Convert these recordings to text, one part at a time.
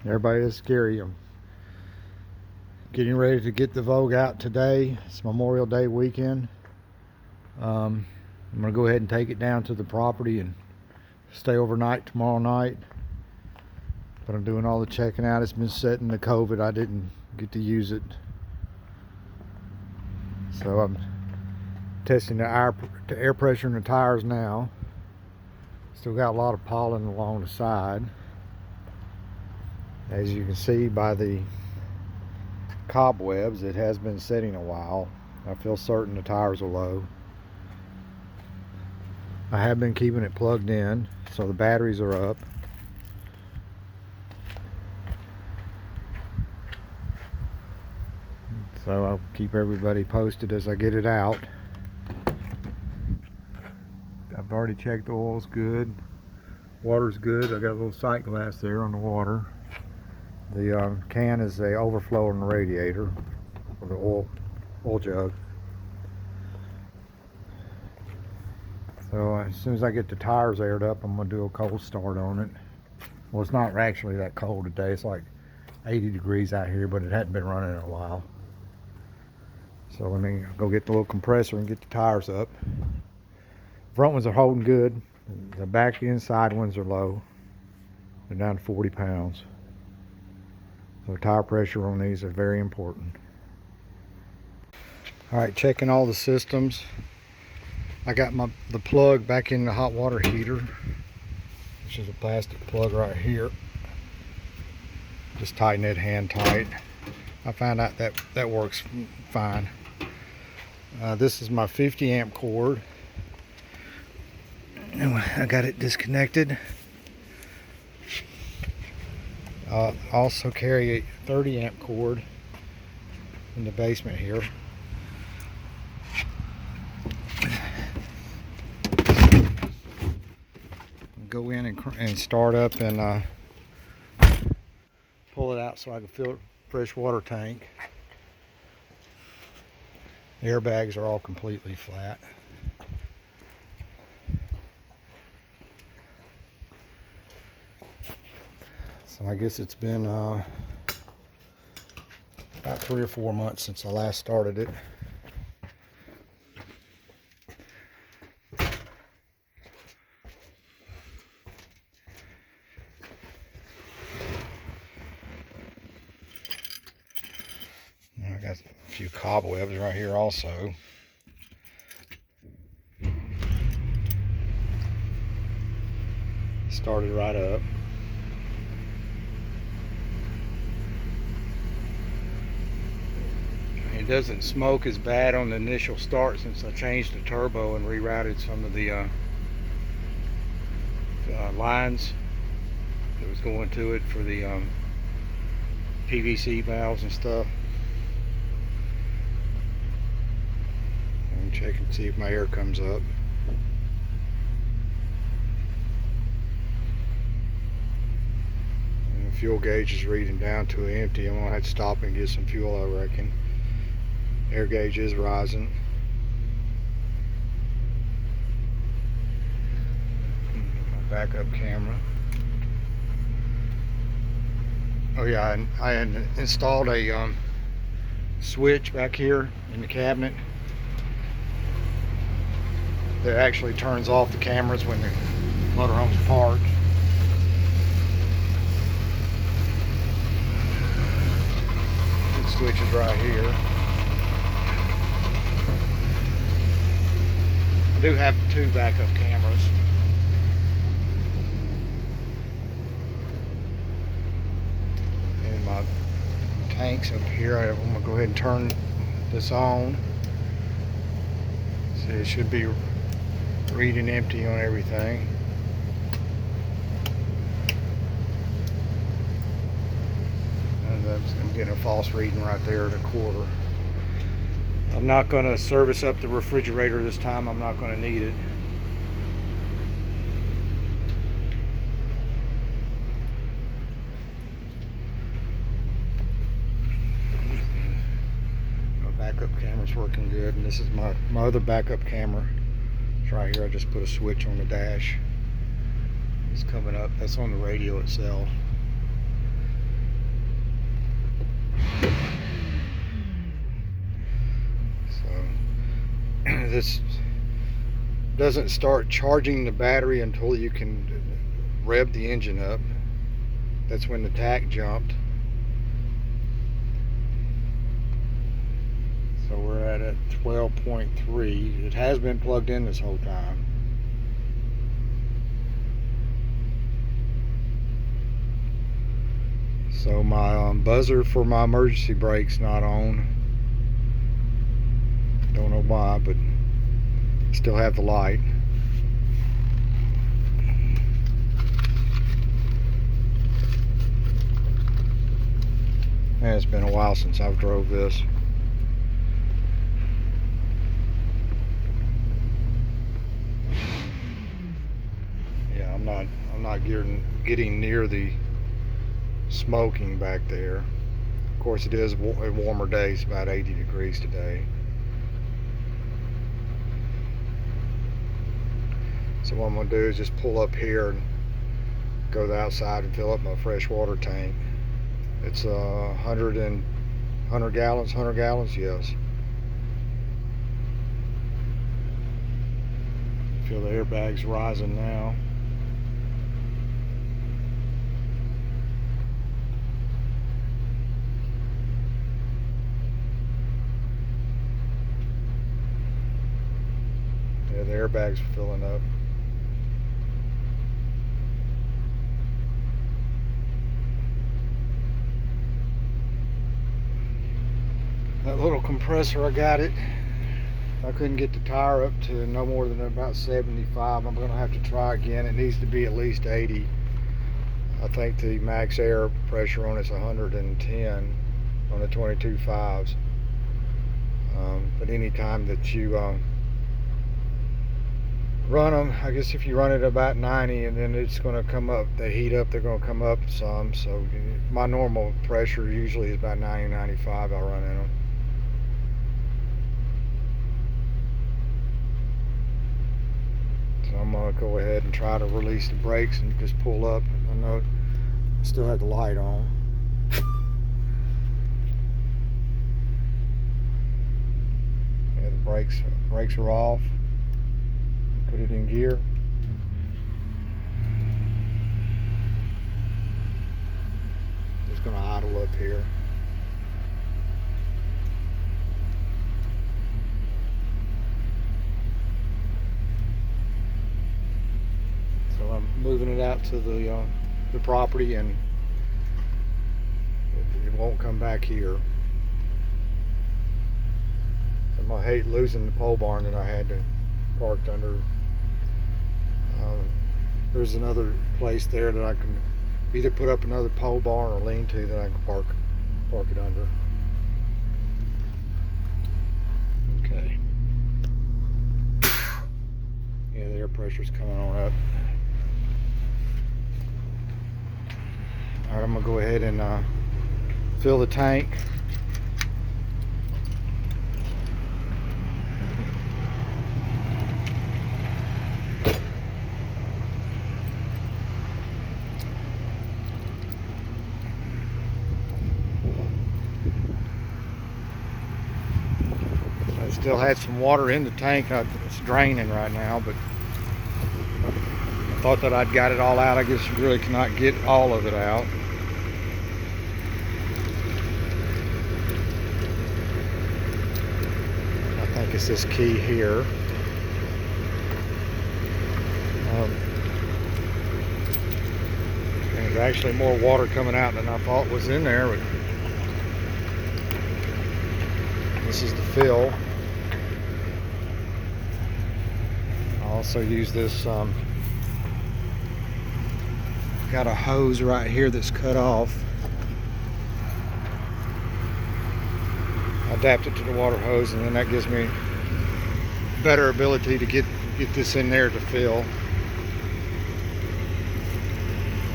Everybody is scary. I'm getting ready to get the Vogue out today. It's Memorial Day weekend. I'm gonna go ahead and take it down to the property and stay overnight tomorrow night. But I'm doing all the checking out. It's been set in the COVID. I didn't get to use it. So I'm testing the air pressure in the tires now. Still got a lot of pollen along the side. As you can see by the cobwebs, it has been sitting a while. I feel certain the tires are low. I have been keeping it plugged in, so the batteries are up. So I'll keep everybody posted as I get it out. I've already checked the oil's good. Water's good. I got a little sight glass there on the water. The can is the overflow in the radiator, or the oil jug. So as soon as I get the tires aired up, I'm going to do a cold start on it. Well, it's not actually that cold today. It's like 80 degrees out here, but it hadn't been running in a while. So let me go get the little compressor and get the tires up. Front ones are holding good. The back inside ones are low. They're down to 40 pounds. So tire pressure on these are very important. Alright, checking all the systems. I got the plug back in the hot water heater, which is a plastic plug right here. Just tighten it hand tight. I found out that works fine. This is my 50 amp cord. And I got it disconnected. I also carry a 30 amp cord in the basement here. Go in and start up and pull it out so I can fill a fresh water tank. The airbags are all completely flat. So I guess it's been about 3 or 4 months since I last started it. I got a few cobwebs right here also. Started right up. It doesn't smoke as bad on the initial start since I changed the turbo and rerouted some of the lines that was going to it for the PVC valves and stuff. I'm checking to see if my air comes up. And the fuel gauge is reading down to empty. I'm gonna have to stop and get some fuel, I reckon. Air gauge is rising. My backup camera. Oh yeah, I had installed a switch back here in the cabinet that actually turns off the cameras when the motorhome's parked. The switch is right here. I do have 2 backup cameras. And my tanks up here, I'm going to go ahead and turn this on. See, it should be reading empty on everything. And I'm getting a false reading right there at a quarter. I'm not going to service up the refrigerator this time. I'm not going to need it. My backup camera's working good, and this is my other backup camera. It's right here. I just put a switch on the dash. It's coming up. That's on the radio itself. this doesn't start charging the battery until you can rev the engine up. That's when the tach jumped. So we're at a 12.3. It has been plugged in this whole time. So my buzzer for my emergency brake's not on. Don't know why, but still have the light. And it's been a while since I've drove this. Yeah, I'm not getting near the smoking back there. Of course, it is a warmer day. It's about 80 degrees today. So what I'm going to do is just pull up here and go to the outside and fill up my fresh water tank. It's 100 gallons, yes. Feel the airbags rising now. Yeah, the airbags are filling up. That little compressor, I got it. I couldn't get the tire up to no more than about 75. I'm going to have to try again. It needs to be at least 80. I think the max air pressure on it's 110 on the 22.5s. But any time that you run them, I guess if you run it about 90 and then it's going to come up, they heat up, they're going to come up some. So my normal pressure usually is about 90, 95 I run in them. So I'm going to go ahead and try to release the brakes and just pull up. I know I still have the light on. Yeah, the brakes are off. Put it in gear. Just going to idle up here. So I'm moving it out to the property, and it won't come back here. I'm gonna hate losing the pole barn that I had to parked under. There's another place there that I can either put up another pole barn or lean-to that I can park it under. Okay. Yeah, the air pressure's coming on up. Alright, I'm gonna go ahead and fill the tank. I still had some water in the tank. It's draining right now, but I thought that I'd got it all out. I guess you really cannot get all of it out. I think it's this key here. And there's actually more water coming out than I thought was in there. But this is the fill. I also use this, got a hose right here that's cut off. I adapt it to the water hose, and then that gives me better ability to get this in there to fill.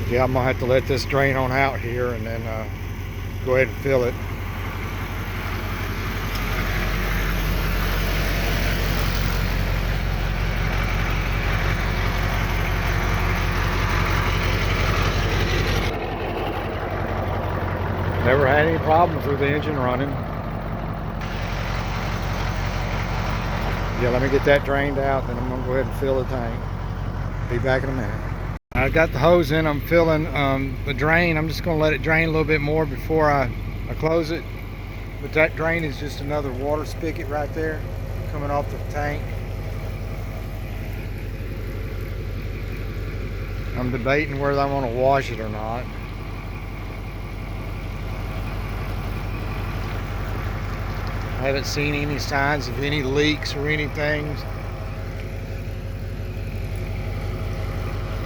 Yeah, I'm gonna have to let this drain on out here and then go ahead and fill it. Never had any problems with the engine running. Yeah, let me get that drained out, then I'm gonna go ahead and fill the tank. Be back in a minute. I got the hose in, I'm filling the drain. I'm just gonna let it drain a little bit more before I close it. But that drain is just another water spigot right there coming off the tank. I'm debating whether I want to wash it or not. I haven't seen any signs of any leaks or anything.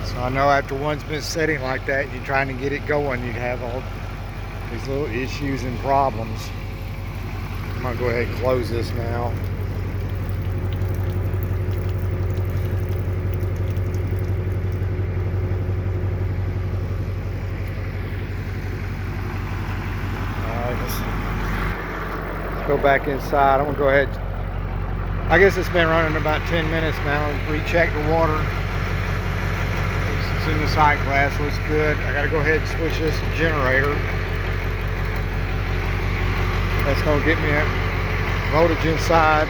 So I know after one's been sitting like that, you're trying to get it going, you'd have all these little issues and problems. I'm gonna go ahead and close this now. Alright, let's go back inside. I'm gonna go ahead. I guess it's been running about 10 minutes now. Recheck the water. It's in the sight glass, looks good. I gotta go ahead and switch this to generator. That's gonna get me a voltage inside.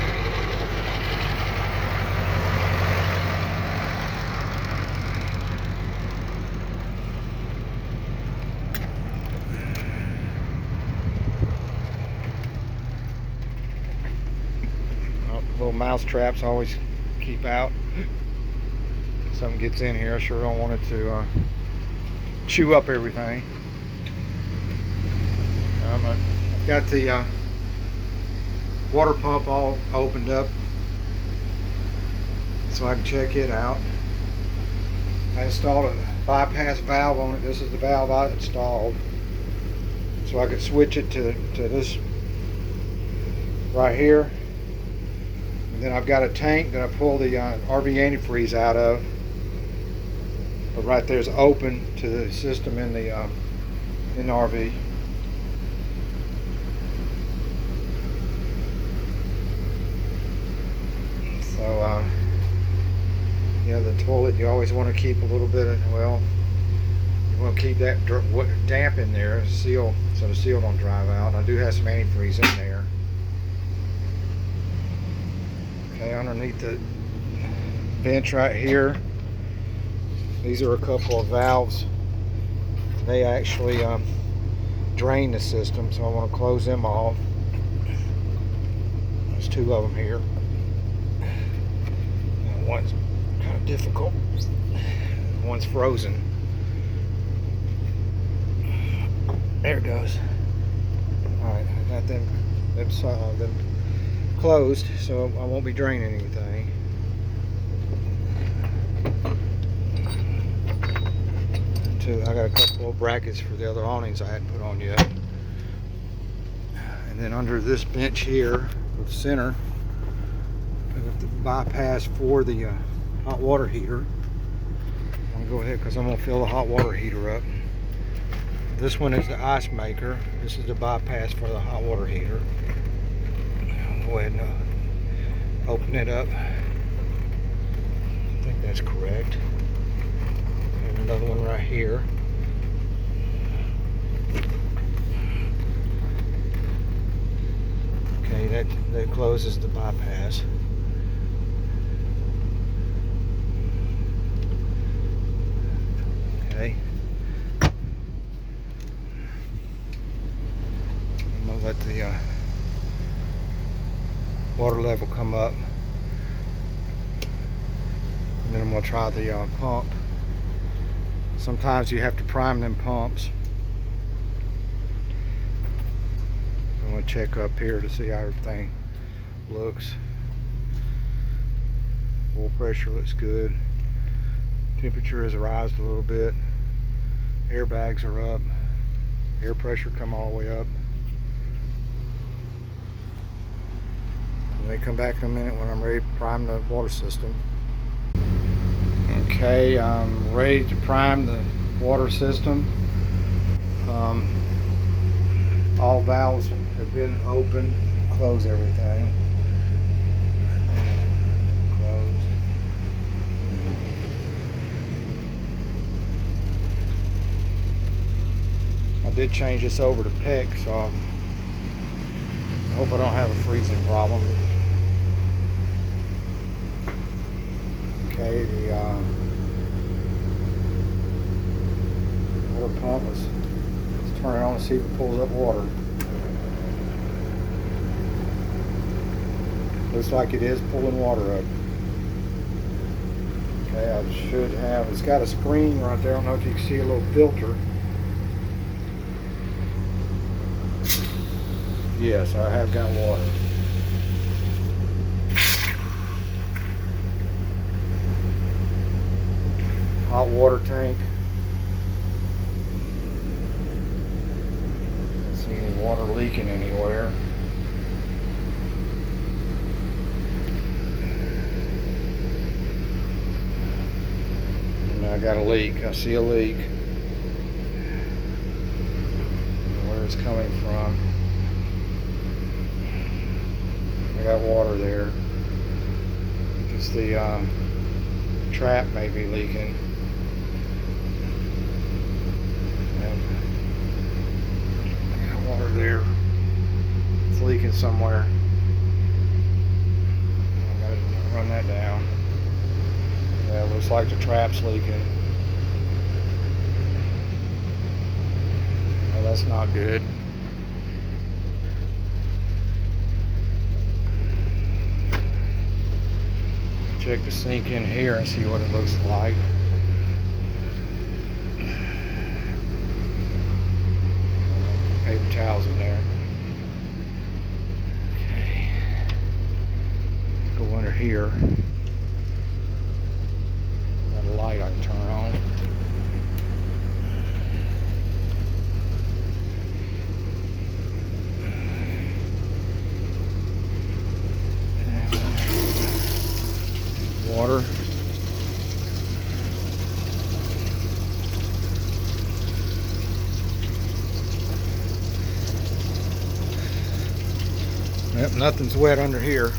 Oh, little mouse traps always keep out. If something gets in here, I sure don't want it to chew up everything. I've got the water pump all opened up so I can check it out. I installed a bypass valve on it. This is the valve I installed, so I could switch it to this right here. And then I've got a tank that I pull the RV antifreeze out of, but right there's open to the system in the RV. So yeah, the toilet, you always want to keep a little bit of, well, you want to keep that damp in there, seal, so the seal don't dry out. I do have some antifreeze in there. Okay, underneath the bench right here, these are a couple of valves. They actually drain the system, so I want to close them off. There's two of them here. One's kind of difficult. One's frozen. There it goes. Alright, I got them closed, so I won't be draining anything. I got a couple of brackets for the other awnings I hadn't put on yet. And then under this bench here, the center, I got the bypass for the hot water heater. I'm going to go ahead because I'm going to fill the hot water heater up. This one is the ice maker. This is the bypass for the hot water heater. I'll go ahead and open it up. I think that's correct. And another one right here. Okay, that closes the bypass. Okay. I'm gonna let the water level come up, and then I'm gonna try the pump. Sometimes you have to prime them pumps. I'm gonna check up here to see how everything looks. Oil pressure looks good. Temperature has rised a little bit. Airbags are up. Air pressure come all the way up. Let me come back in a minute when I'm ready to prime the water system. Okay, I'm ready to prime the water system. All valves have been opened. Close everything. Close. I did change this over to PEC, so I hope I don't have a freezing problem. Okay, the water pump is, let's turn it on and see if it pulls up water. Looks like it is pulling water up. Okay, I should have, it's got a screen right there. I don't know if you can see a little filter. Yes, I have got water. Hot water tank. Don't see any water leaking anywhere. And I got a leak. I see a leak. Where it's coming from. I got water there. Just the trap may be leaking. I got water there. It's leaking somewhere. I gotta run that down. Yeah, it looks like the trap's leaking. Well, that's not good. Check the sink in here and see what it looks like. Paper towels in there. Okay. Go under here. Got a light I can turn on. Water. Yep, nothing's wet under here.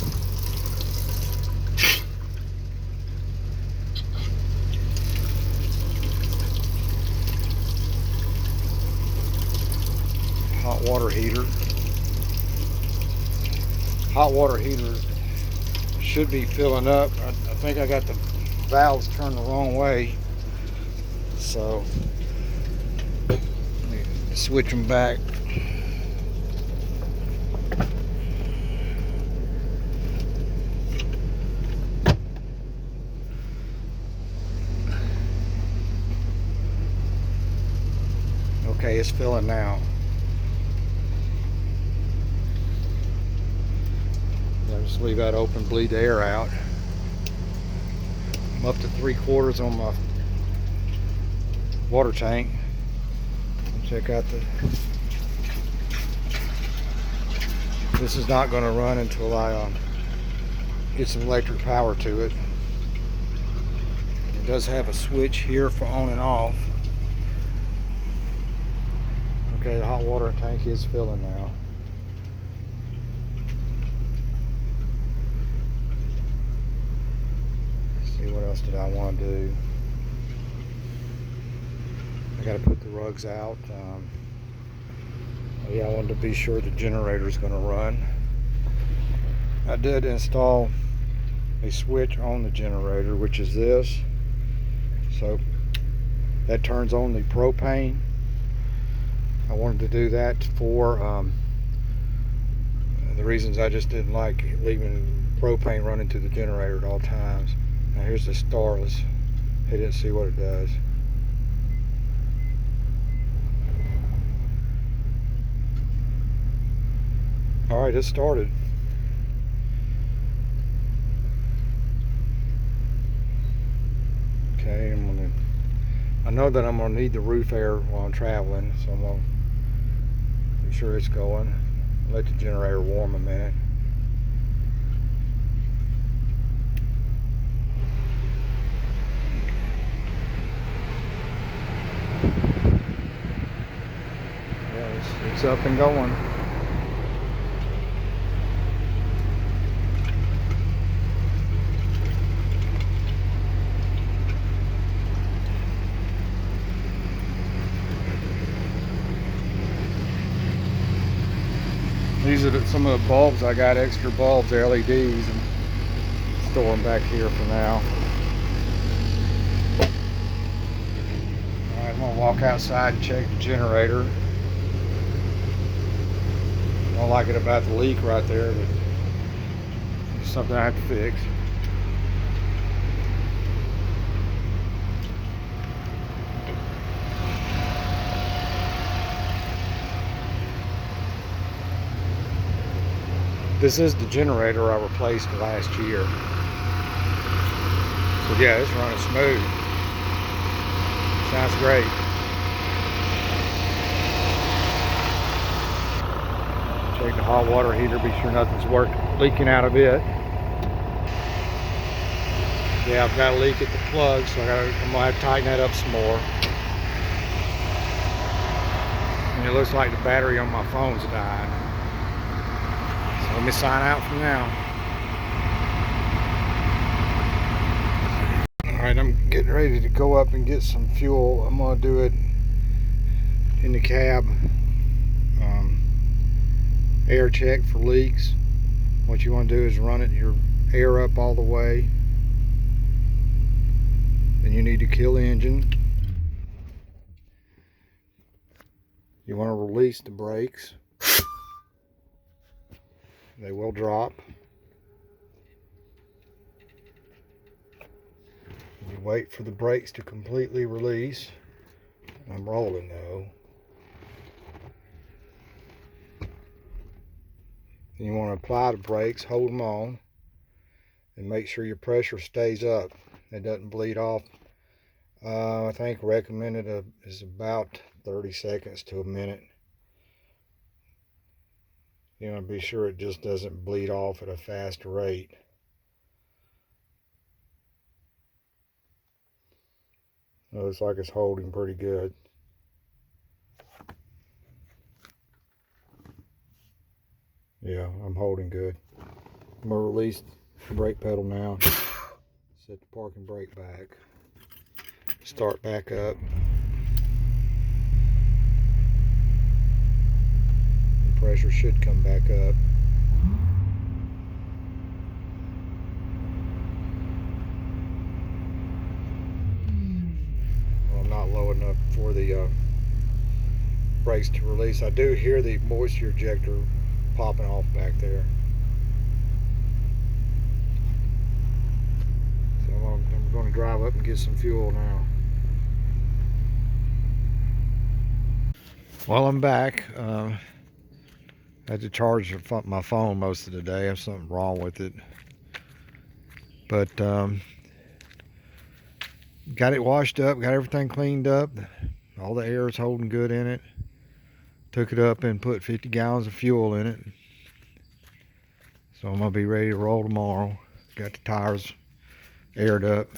Hot water heater. Hot water heater should be filling up. I think I got the valves turned the wrong way, so let me switch them back. Okay, it's filling now. I'll just leave that open, bleed the air out. I'm up to 3/4 on my water tank. Check out the. This is not going to run until I get some electric power to it. It does have a switch here for on and off. Okay, the hot water tank is filling now. What else did I want to do? I got to put the rugs out. Yeah, I wanted to be sure the generator is going to run. I did install a switch on the generator, which is this. So that turns on the propane. I wanted to do that for the reasons I just didn't like leaving propane running to the generator at all times. Now here's the star. Let's hit it and see what it does. Alright, it started. Okay, I know that I'm gonna need the roof air while I'm traveling, so I'm gonna be sure it's going. Let the generator warm a minute. Yeah, it's up and going. These are some of the bulbs. I got extra bulbs, LEDs, and store them back here for now. I'm gonna walk outside and check the generator. I don't like it about the leak right there, but it's something I have to fix. This is the generator I replaced last year. So yeah, it's running smooth. Sounds great. Check the hot water heater, be sure nothing's leaking out of it. Yeah, I've got a leak at the plug, so I'm gonna have to tighten that up some more. And it looks like the battery on my phone's died. So let me sign out from now. Alright, I'm getting ready to go up and get some fuel. I'm gonna do it in the cab. Air check for leaks. What you want to do is run your air up all the way. Then you need to kill the engine. You want to release the brakes. They will drop. You wait for the brakes to completely release. I'm rolling though. You want to apply the brakes, hold them on, and make sure your pressure stays up. It doesn't bleed off. I think recommended is about 30 seconds to a minute. You want to be sure it just doesn't bleed off at a fast rate. It looks like it's holding pretty good. Yeah, I'm holding good. I'm going to release the brake pedal now. Set the parking brake back. Start back up. The pressure should come back up. Well, I'm not low enough for the brakes to release. I do hear the moisture ejector popping off back there. So I'm going to drive up and get some fuel now. Well, I'm back. I had to charge my phone most of the day. There's something wrong with it. But got it washed up, got everything cleaned up. All the air is holding good in it. Took it up and put 50 gallons of fuel in it. So I'm going to be ready to roll tomorrow. Got the tires aired up.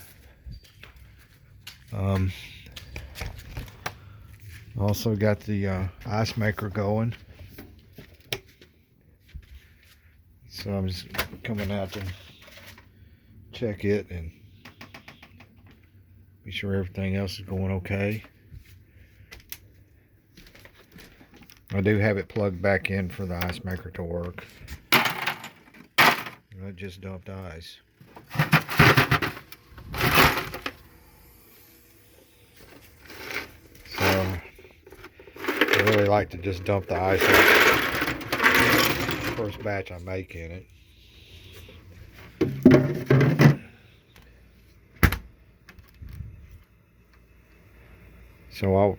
Also got the ice maker going. So I'm just coming out to check it and be sure everything else is going okay. I do have it plugged back in for the ice maker to work. I just dumped ice. So I really like to just dump the ice out. First batch I make in it. So I'll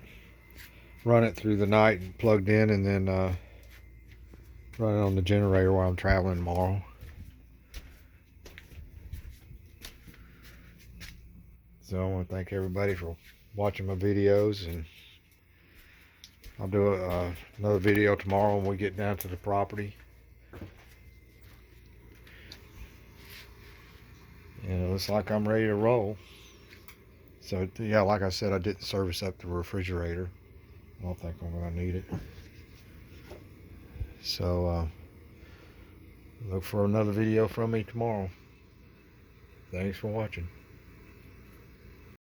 run it through the night and plugged in, and then run it on the generator while I'm traveling tomorrow. So I want to thank everybody for watching my videos, and I'll do another video tomorrow when we get down to the property. And it looks like I'm ready to roll. So yeah, like I said, I didn't service up the refrigerator. I don't think I'm going to need it. So look for another video from me tomorrow. Thanks for watching.